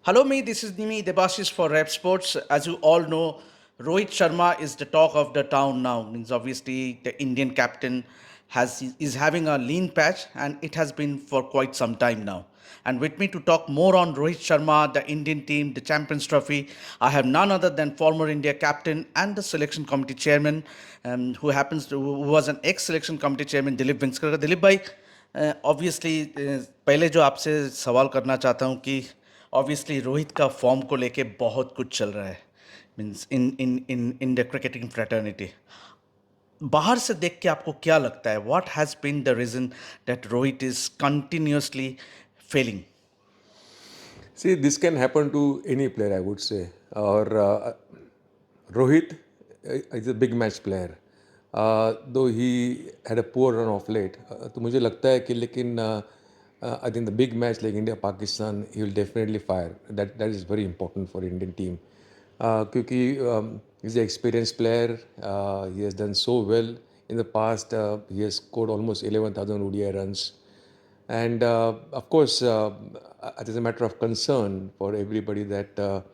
Hello, this is Nimi Debashis for Rep Sports. As you all know, Rohit Sharma is the talk of the town now. Means obviously the Indian captain is having a lean patch, and it has been for quite some time now. And with me to talk more on Rohit Sharma, the Indian team, the Champions Trophy, I have none other than former India captain and the selection committee chairman, who was an ex-selection committee chairman, Dilip Vingskarkar. Dilip bhai, obviously पहले जो आपसे सवाल करना चाहता हूँ कि obviously Rohit का form को लेके बहुत कुछ चल रहा है means in the cricketing fraternity बाहर से देख के आपको क्या लगता है what has been the reason that Rohit is continuously failing. See, this can happen to any player, I would say. Or Rohit is a big match player. Though he had a poor run of late, तो मुझे लगता है कि लेकिन I think the big match like India Pakistan he will definitely fire. That is very important for Indian team. क्योंकि he's an experienced player. He has done so well in the past. He has scored almost 11,000 ODI runs. And of course, it is a matter of concern for everybody that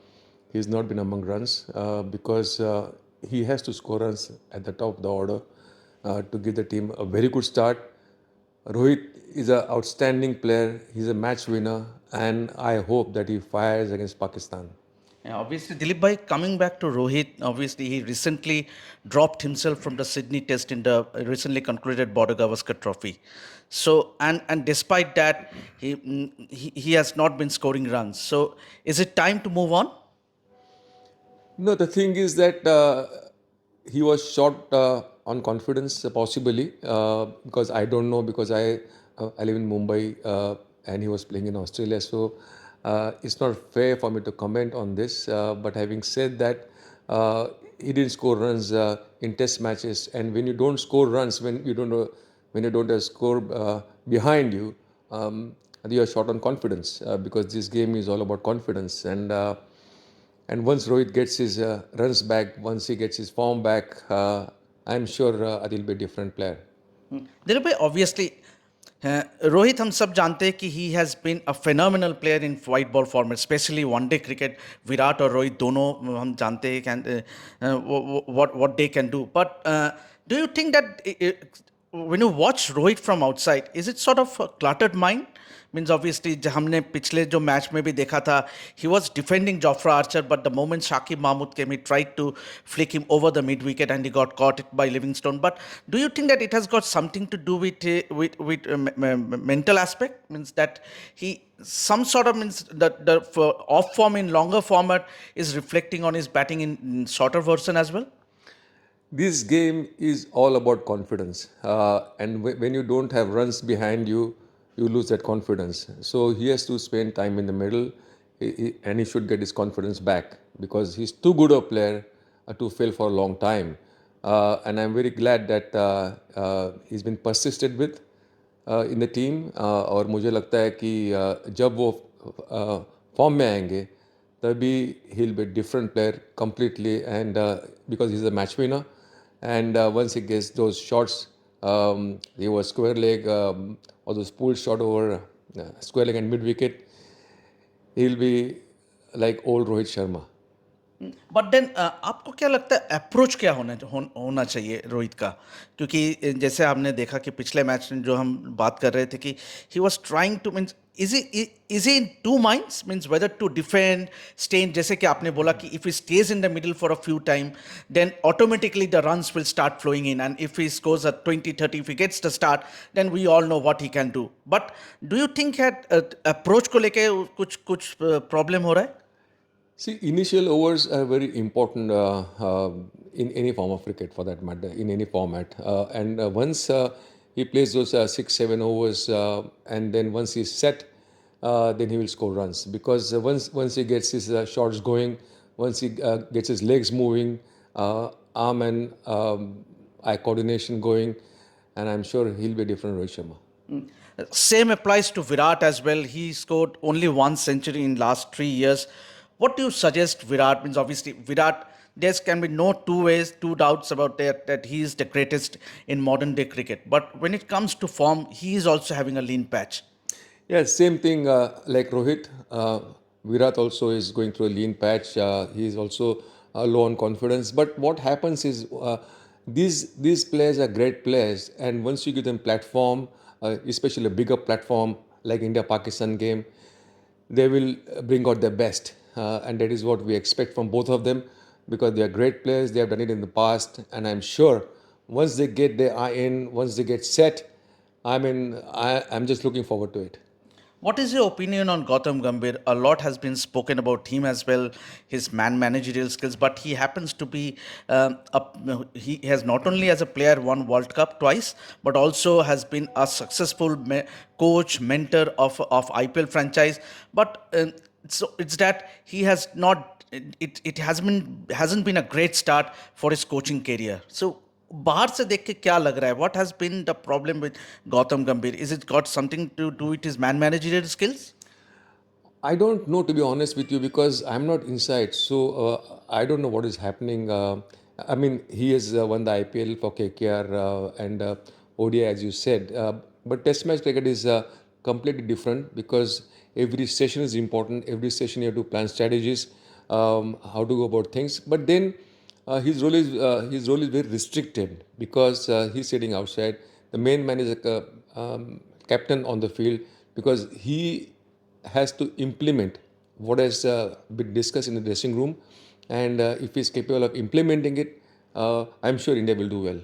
he's not been among runs because he has to score runs at the top of the order to give the team a very good start. Rohit is an outstanding player. He's a match winner, and I hope that he fires against Pakistan. Yeah, obviously, Dilip bhai, coming back to Rohit, obviously he recently dropped himself from the Sydney Test in the recently concluded Border Gavaskar Trophy. So, and despite that, he has not been scoring runs. So, is it time to move on? No, the thing is that he was short on confidence, possibly, because I don't know, because I live in Mumbai and he was playing in Australia. So it's not fair for me to comment on this. But having said that, he didn't score runs in test matches. And when you don't score runs, when you don't have score behind you, you are short on confidence because this game is all about confidence. And once Rohit gets his runs back, once he gets his form back, I'm sure Adil will be a different player. Dilip भाई obviously Rohit हम सब जानते हैं कि he has been a phenomenal player in white ball format specially one day cricket. Virat और रोहित दोनों हम जानते हैं can what they can do but do you think that when you watch Rohit from outside, is it sort of a cluttered mind? Means obviously हमने पिछले जो match में भी देखा था, he was defending Jofra Archer, but the moment Shakib Mahmood came, he tried to flick him over the mid wicket and he got caught by Livingstone. But do you think that it has got something to do with mental aspect? Means that he some sort of means that the off form in longer format is reflecting on his batting in shorter version as well. This game is all about confidence. And when you don't have runs behind you, you lose that confidence. So he has to spend time in the middle and he should get his confidence back because he's too good a player to fail for a long time. And I'm very glad that he's been persisted with in the team. और मुझे लगता है कि जब वो form में आएंगे तभी he'll be a different player completely and because he's a match winner. And once he gets those shots, he was square leg or those pull shot over square leg and mid wicket, he'll be like old Rohit Sharma. But then आपको क्या लगता है approach क्या होना चाहिए रोहित का? क्योंकि जैसे आपने देखा कि पिछले मैच में जो हम बात कर रहे थे कि he was trying to means is he in two minds means whether to defend stay in, जैसे कि आपने बोला कि if he stays in the middle for a few time then automatically the runs will start flowing in and if he scores a 20-30 if he gets the start then we all know what he can do. But do you think that approach को लेके कुछ problem हो रहा है? See, initial overs are very important in any form of cricket, for that matter, in any format. And once he plays those 6-7 overs, and then once he's set, then he will score runs. Because once he gets his shots going, once he gets his legs moving, arm and eye coordination going, and I'm sure he'll be a different Rohit Sharma. Same applies to Virat as well. He scored only one century in last 3 years. What do you suggest Virat? Means obviously Virat, there can be no two doubts about that he is the greatest in modern day cricket. But when it comes to form, he is also having a lean patch. Yeah, same thing like Rohit. Virat also is going through a lean patch. He is also low on confidence. But what happens is these players are great players, and once you give them platform, especially a bigger platform like India-Pakistan game, they will bring out their best. And that is what we expect from both of them because they are great players. They have done it in the past. And I'm sure once they get their eye in, once they get set, I'm just looking forward to it. What is your opinion on Gautam Gambhir? A lot has been spoken about him as well, his managerial skills, but he happens to be he has not only as a player won World Cup twice, but also has been a successful coach, mentor of IPL franchise. But so it's that he has not. It hasn't been a great start for his coaching career. So बाहर से देख के क्या लग रहा है what has been the problem with Gautam Gambhir is it got something to do with his managerial skills? I don't know, to be honest with you, because I'm not inside. So I don't know what is happening. I mean, he has won the IPL for KKR and ODI, as you said. But Test match cricket is completely different because every session is important. Every session you have to plan strategies, how to go about things. But then his role is very restricted because he's sitting outside. The main man is a captain on the field because he has to implement what has been discussed in the dressing room, and if he's capable of implementing it, I'm sure India will do well.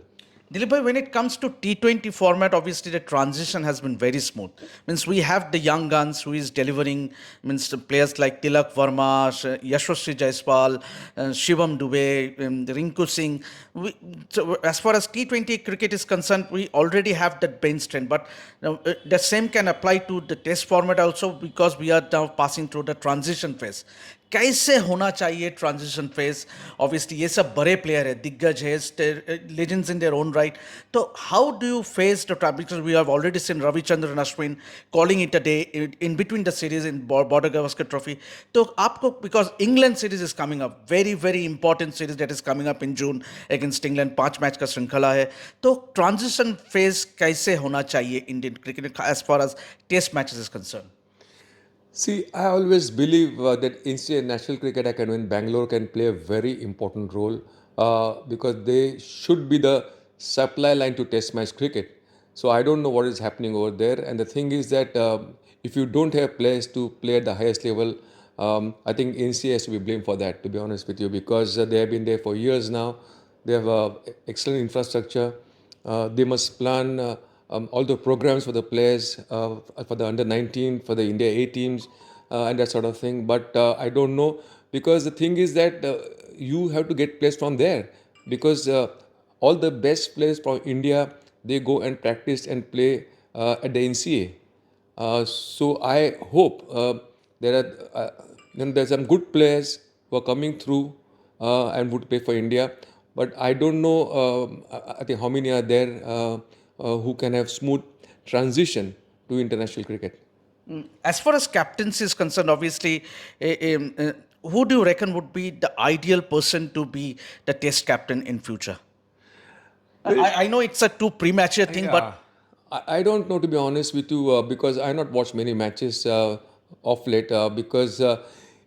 Dilip bhai, when it comes to T20 format, obviously the transition has been very smooth. Means we have the young guns who is delivering. Means the players like Tilak Verma, Yashasvi Jaiswal, Shivam Dubey, Rinku Singh. So as far as T20 cricket is concerned, we already have that bench strength. But the same can apply to the Test format also because we are now passing through the transition phase. कैसे होना चाहिए transition phase obviously ये सब बड़े player है दिग्गज है legends in their own right तो how do you face the transition we have already seen Ravichandran Ashwin calling it a day in between the series in Border Gavaskar trophy तो आपको because England series is coming up very very important series that is coming up in June against England 5 match का श्रृंखला है तो transition phase कैसे होना चाहिए Indian cricket as far as test matches is concern. See, I always believe that NCA National Cricket Academy in Bangalore can play a very important role because they should be the supply line to Test match cricket. So I don't know what is happening over there. And the thing is that if you don't have players to play at the highest level, I think NCA has to be blamed for that, to be honest with you, because they have been there for years now. They have excellent infrastructure. They must plan all the programs for the players, for the under 19, for the India A teams, and that sort of thing. But I don't know because the thing is that you have to get players from there because all the best players from India they go and practice and play at the NCA. So I hope there are some good players who are coming through and would play for India. But I don't know. I think how many are there who can have smooth transition to international cricket. As far as captaincy is concerned, obviously, who do you reckon would be the ideal person to be the Test captain in future? I know it's a too premature thing, but I don't know, to be honest with you, because I not watched many matches of late because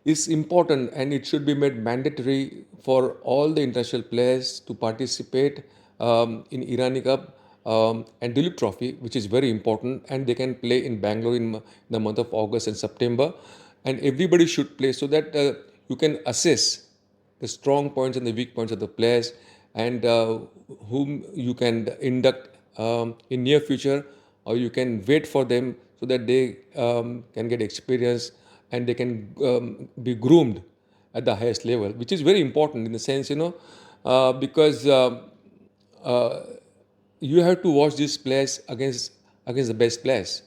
it's important and it should be made mandatory for all the international players to participate in Irani Cup and Dilip Trophy, which is very important, and they can play in Bangalore in the month of August and September, and everybody should play so that you can assess the strong points and the weak points of the players and whom you can induct in near future or you can wait for them so that they can get experience and they can be groomed at the highest level, which is very important in the sense, because you have to watch these players against the best players,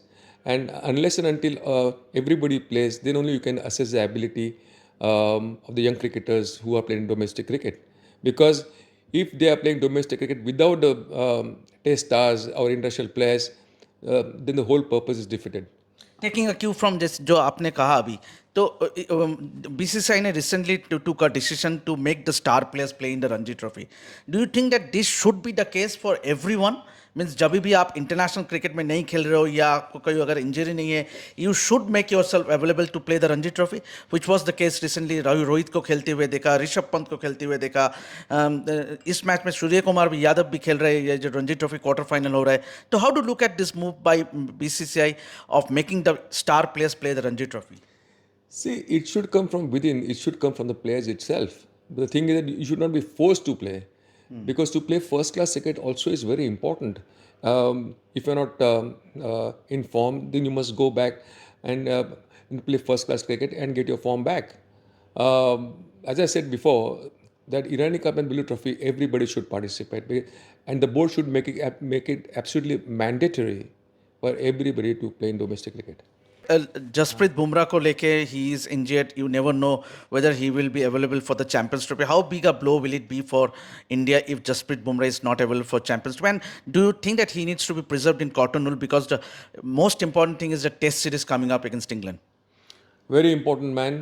and unless and until everybody plays, then only you can assess the ability of the young cricketers who are playing domestic cricket. Because if they are playing domestic cricket without the test stars or international players, then the whole purpose is defeated. Taking a Q from this जो आपने कहा अभी तो BCCI ने recently took a decision to make the star players play in the Ranji Trophy. Do you think that this should be the case for everyone? Means जब भी आप international cricket में नहीं खेल रहे हो या आपको कोई अगर इंजरी नहीं है, you should make yourself available to play the Ranji Trophy, which was the case recently. Rohit को खेलते हुए देखा, ऋषभ पंत को खेलते हुए देखा, इस मैच में सूर्य कुमार भी, यादव भी खेल रहे हैं, ये जो रणजी ट्रॉफी क्वार्टर फाइनल हो रहा है। तो how do look at this move by BCCI of making the star players play the Ranji trophy? See, it should come from within. It should come from the players itself. The thing is that you should not be forced to play, because to play first class cricket also is very important. If you're not in form, then you must go back and play first class cricket and get your form back. As I said before, that Irani Cup and Blue Trophy, everybody should participate, and the board should make it absolutely mandatory for everybody to play in domestic cricket. Jasprit Bumrah को लेके, he is injured, you never know whether he will be available for the Champions Trophy. How big a blow will it be for India if Jasprit Bumrah is not available for Champions Trophy? And do you think that he needs to be preserved in cotton wool, because the most important thing is the test series coming up against England? Very important man,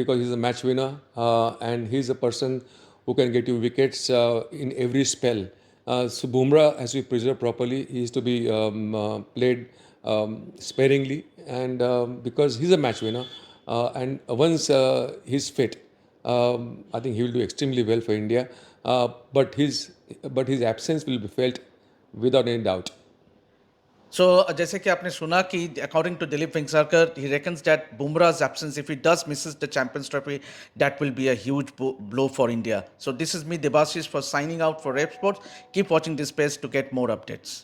because he's a match winner, and he's a person who can get you wickets in every spell. So Bumrah has to be preserved properly. He is to be played sparingly, and because he's a match winner, and once he's fit, I think he will do extremely well for India. But his absence will be felt without any doubt. So जैसे कि आपने सुना कि according to Dilip Vengsarkar, he reckons that Bumrah's absence, if he does misses the Champions Trophy, that will be a huge blow for India. So this is me, Debashish, for signing out for Rep Sports. Keep watching this space to get more updates.